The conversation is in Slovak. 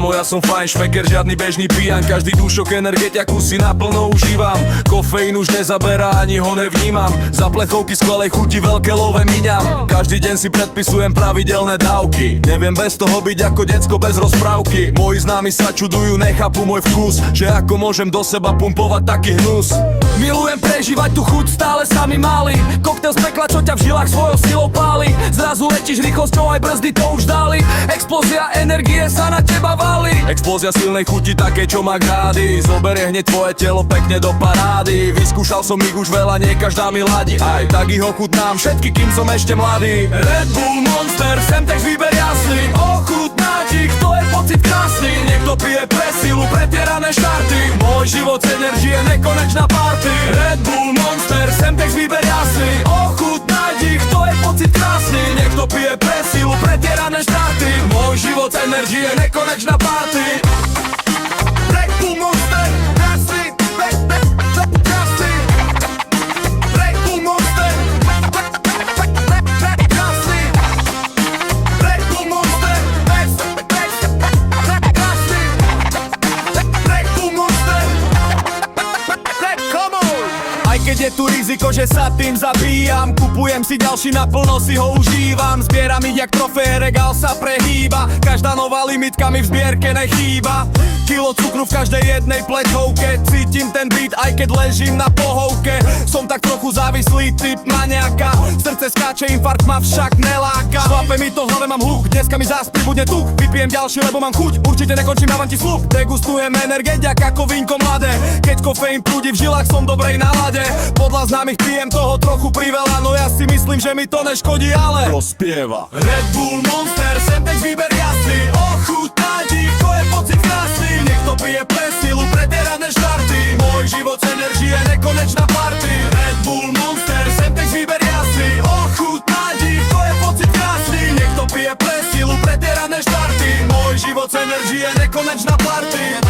Kámo, ja som fajn šmeker, žiadny bežný pijan. Každý dúšok energetiaku si naplno užívam. Kofeín už nezaberá, ani ho nevnímam. Za plechovky skvelej chuti veľké love míňam. Každý deň si predpisujem pravidelné dávky. Neviem bez toho byť ako decko bez rozprávky. Moji známi sa čudujú, nechápu môj vkus, že ako môžem do seba pumpovať taký hnus. Milujem prežívať tú chuť, stále sa mi máli. Koktel z pekla, čo ťa v žilách svojou silou páli. Zrazu letíš rýchlosťou, aj brzdy to už dali. Explózia energie sa na teba valí. Explózia silnej chuti, také čo má grády. Zoberie hneď tvoje telo pekne do parády. Vyskúšal som ich už veľa, nie každá mi ladí. Aj tak ich ochutnám všetky, kým som ešte mladý. Red Bull, Monster, sem text výber jasný. Ochutnať ich, to je pocit krásny. Niekto pije pre silu, pretierané štarty. Môj život z energie, nekonečná party. Red Bull, Monster, sem text výber jasný. Ochutnať ich, to je pocit krásny. Niekto pije pre silu, pretierané štarty. Môj život z energie, nekonečná party. Red Bull, Monster, krásny. Krásny. Red Bull, Monster, krásny. Red Bull, Monster, krásny. Red Bull, Monster, come on. Aj keď je tu riziko, že sa tým zabíjam, kupujem si ďalší, naplno si ho užívam. Zbieram ich jak trofé, regál sa prehýba. Každá nová limitka mi v zbierke nechýba. Kilo cukru v každej jednej plechovke. Cítim ten beat, aj keď ležím na pohovke. Som tak trochu závislý typ maniaka. Srdce skáče, infarkt ma však neláka. Šlape mi to v hlave, mám hluk, dneska mi zás pribudne tuk. Vypijem ďalší, lebo mám chuť, určite nekončím, dávam ti slub. Degustujem energetiak ako vínko mladé. Keď kofeín prúdi v žilách, som dobrej nálade. Podľa známych pijem toho trochu priveľa, no ja si myslím, že mi to neškodí, ale prospieva. Red Bull, Monster, sem text výber jasný. Ochutnať ich, to je pocit krásny. Niekto pije pre silu, pretierané štarty. Môj život z energie, nekonečná party. Red Bull, Monster, sem text výber jasný. Ochutnať ich, to je pocit krásny. Niekto pije pre silu, pretierané štarty. Môj život z energie, nekonečná party.